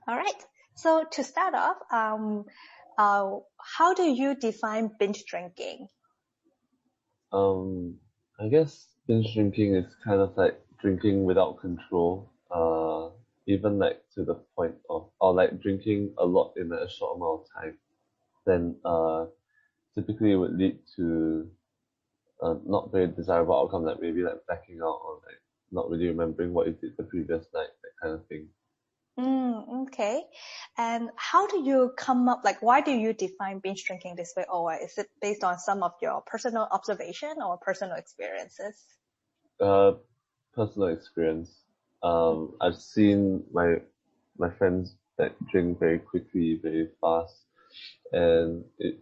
All right. So to start off, how do you define binge drinking? I guess binge drinking is kind of like drinking without control. Even like to the point of, or like drinking a lot in a short amount of time, then typically it would lead to not very desirable outcome, like maybe like blacking out or like not really remembering what you did the previous night, that kind of thing. Okay. And how do you come up, like, why do you define binge drinking this way? Or is it based on some of your personal observation or personal experiences? Uh, Personal experience. I've seen my friends that drink very quickly, very fast, and it's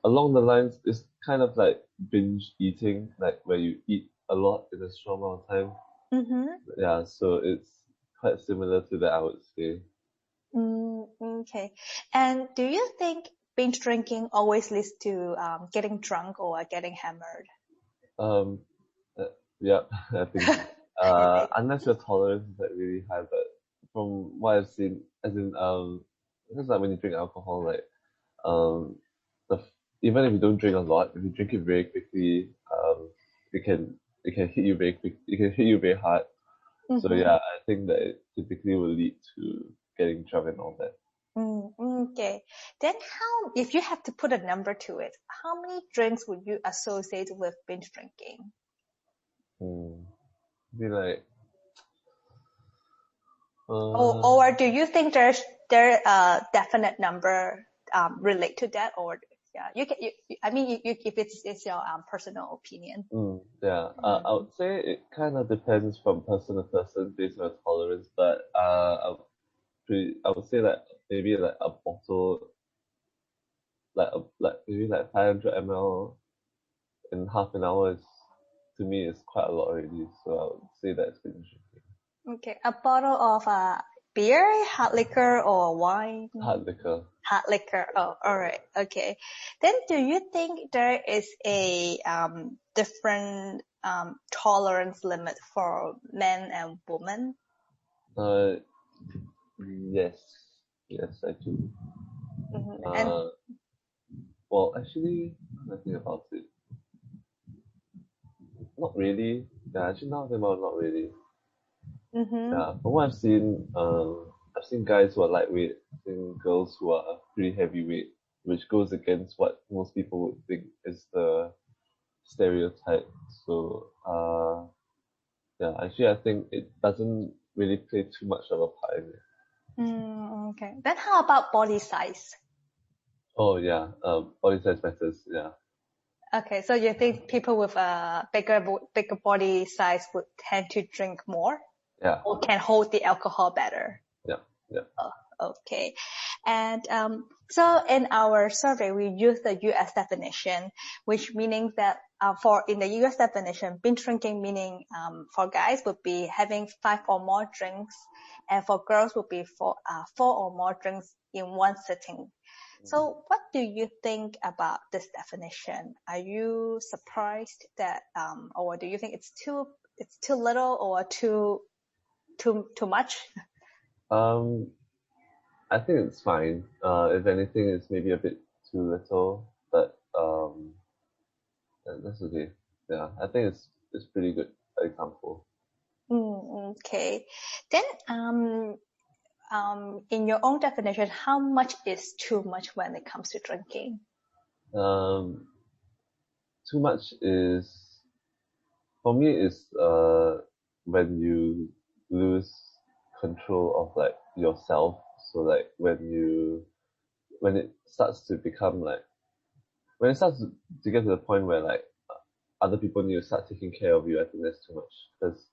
along the lines. It's kind of like binge eating, like where you eat a lot in a short amount of time. Mm-hmm. Yeah, so it's quite similar to that, I would say. Okay. And do you think binge drinking always leads to getting drunk or getting hammered? Um, uh, yeah, I think You think? unless your tolerance is like really high, but from what I've seen, as in because like when you drink alcohol, like um the even if you don't drink a lot, if you drink it very quickly, it can it can hit you very quick. It can hit you very hard. So Mm-hmm. yeah, I think that it typically will lead to getting drunk and all that. Okay. Then if you have to put a number to it, how many drinks would you associate with binge drinking? Hmm. Be like Or, uh or do you think there a definite number relate to that? Or yeah, I mean, if it's your personal opinion. yeah, I would say it kind of depends from person to person based on tolerance, but I would say that maybe like a bottle, like maybe like 500 ml in half an hour is to me is quite a lot already. So I would say that's been drinking Okay, a bottle of beer, hard liquor, or wine? hard liquor. Hard liquor. Oh, all right. Okay. Then do you think there is a different tolerance limit for men and women? Uh, yes, yes, I do. And Uh, well, actually, I think about it, not really. Yeah, actually, now that about not really. mm-hmm. Yeah, from what I've seen guys who are lightweight, I've seen girls who are pretty heavyweight, which goes against what most people would think is the stereotype. So, yeah, actually, I think it doesn't really play too much of a part in it. Okay. Then how about body size? Oh, yeah, body size matters. Yeah, Okay, so you think people with a bigger body size would tend to drink more yeah, or can hold the alcohol better? yeah, yeah. Okay. And so in our survey, we use the US definition, which meaning that for in the US definition, binge drinking meaning for guys would be having 5 or more drinks, and for girls would be 4 or more drinks in one sitting. So what do you think about this definition? Are you surprised that, or do you think it's too little or too much? Um, I think it's fine. If anything, it's maybe a bit too little, but that's okay. Yeah, I think it's pretty good example. Okay. Then, in your own definition, how much is too much when it comes to drinking? Um, Too much is for me is when you lose control of like yourself. So like when it starts to become like when it starts to get to the point where like other people need to start taking care of you, I think that's too much because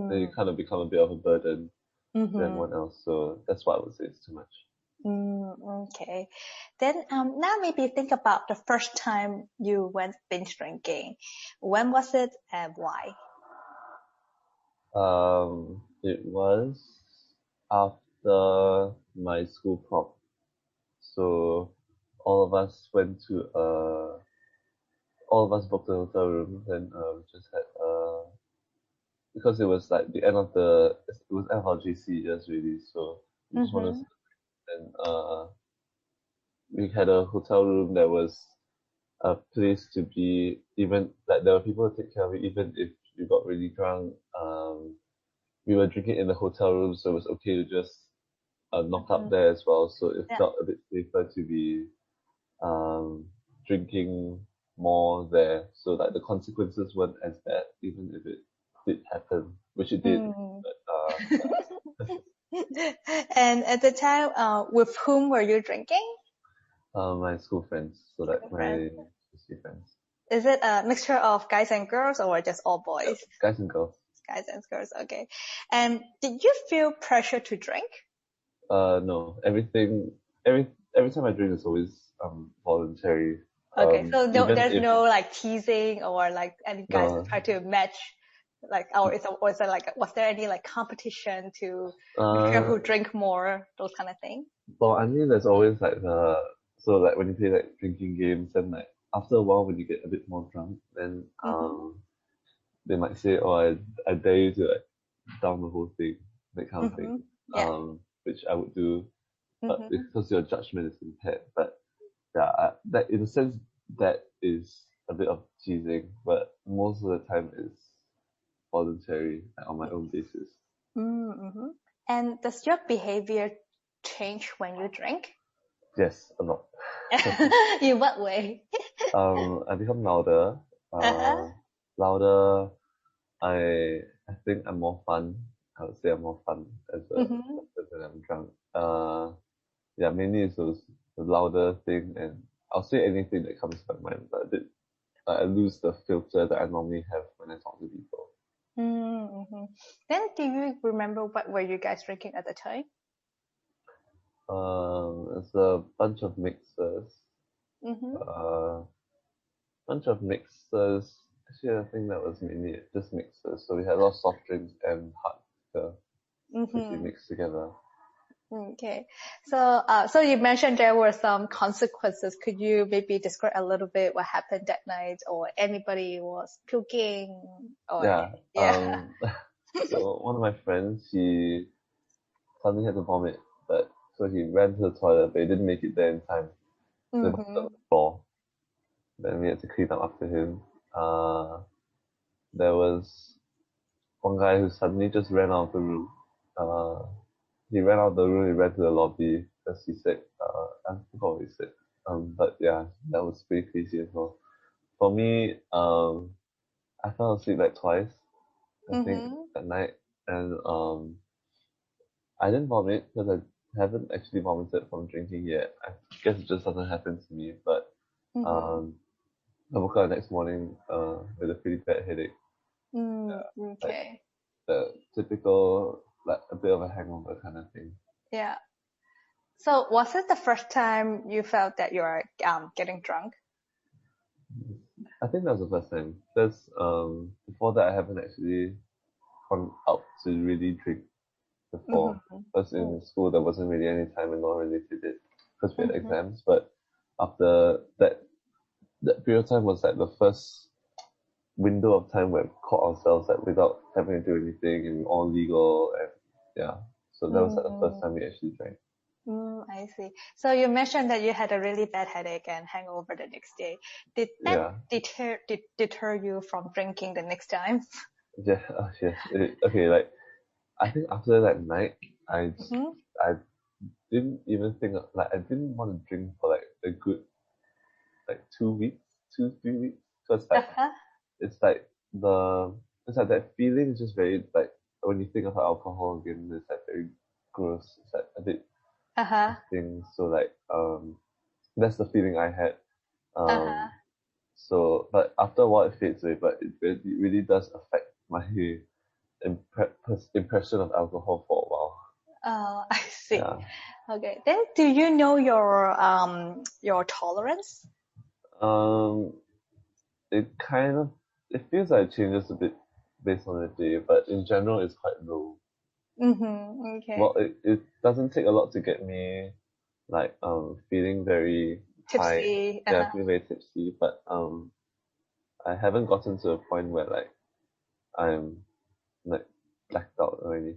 then you Mm, kind of become a bit of a burden to mm-hmm. everyone else. So that's what I would say is too much. Okay. Then, now maybe think about the first time you went binge drinking. When was it and why? It was after my school prom. So all of us went to all of us booked a hotel room. Then we just had because it was like the end of the it was end of our JC years really. So we just wanted Mm-hmm. to and we had a hotel room that was a place to be, even like there were people to take care of you even if you got really drunk. We were drinking in the hotel room, so it was okay to just knock up there as well. So it Yeah. felt a bit safer to be um, drinking more there. So like the consequences weren't as bad, even if it did happen, which it did. Mm. But And at the time, with whom were you drinking? my school friends, so like School my friends. university friends, Is it a mixture of guys and girls or just all boys? guys and girls. Guys and girls, okay. And did you feel pressure to drink? No, every time I drink is always voluntary. Okay, so Even there's if no like teasing or like any guys no, try to match, like, or is it like, was there any like competition to make sure who drink more, those kind of things? well, I mean, there's always like so like when you play like drinking games and like after a while when you get a bit more drunk, then Mm-hmm. they might say, "Oh, I dare you to like down the whole thing," that kind of thing. Mm-hmm. Yeah. Which I would do, but Mm-hmm. because your judgment is impaired. But yeah, that in a sense that is a bit of teasing, but most of the time it's voluntary like, on my own basis. Mm-hmm. And does your behavior change when you drink? Yes, a lot. In what way? I become louder. Uh-huh. Louder. I think I'm more fun. I would say I'm more fun as a Mm-hmm. when I'm drunk. Yeah, mainly it's the louder thing, and I'll say anything that comes to my mind, but I lose the filter that I normally have when I talk to people. Mm-hmm. Then do you remember what were you guys drinking at the time? It's a bunch of mixers. Mm-hmm. Uh, bunch of mixers. Actually, I think that was mainly it, just mixers. So we had a lot of soft drinks and hard liquor, which we Mm-hmm. mixed together. Okay. So you mentioned there were some consequences. Could you maybe describe a little bit what happened that night, or anybody was puking, or Yeah. yeah. So one of my friends, he suddenly had to vomit, but so he ran to the toilet, but he didn't make it there in time. So he vomited on Mm-hmm. the floor. Then we had to clean up after him. There was one guy who suddenly just ran out of the room. Uh, he ran out of the room, he ran to the lobby because he said, I forgot what he said. But yeah, that was pretty crazy as well. For me, I fell asleep like twice, I think, Mm-hmm. at night. And I didn't vomit because I haven't actually vomited from drinking yet. I guess it just doesn't happen to me. But Mm-hmm. um, I woke up the next morning with a pretty bad headache. Mm, Like okay. the typical, like a bit of a hangover kind of thing. Yeah. So was it the first time you felt that you are getting drunk? I think that was the first time. Because before that, I haven't actually gone out to really drink before. Mm-hmm. Because in school, there wasn't really any time and no one really did it because we had Mm-hmm. exams. But after that period of time was like the first window of time where we caught ourselves like without having to do anything and all legal and yeah. So that was like the first Mm, time we actually drank. I see. So you mentioned that you had a really bad headache and hangover the next day. Did that Yeah. deter you from drinking the next time? Yeah. Yes. Okay. Like I think after that night, Mm-hmm. I didn't even think like I didn't want to drink for like a good like 2 weeks, 2 3 weeks, because like Uh-huh. it's like the it's like that feeling is just very like when you think of alcohol again, it's like very gross. It's like a bit Uh-huh. thing. So like that's the feeling I had. Um, Uh-huh. so but after a while it fades away, but it really does affect my impression of alcohol for a while. I see. Yeah. Okay. Then do you know your tolerance? Um, it kind of it feels like it changes a bit based on the day, but in general it's quite low. Mm-hmm. Well, Okay. it doesn't take a lot to get me like feeling very high. Tipsy. Yeah, Uh-huh. feeling very tipsy, but I haven't gotten to a point where like I'm like blacked out already.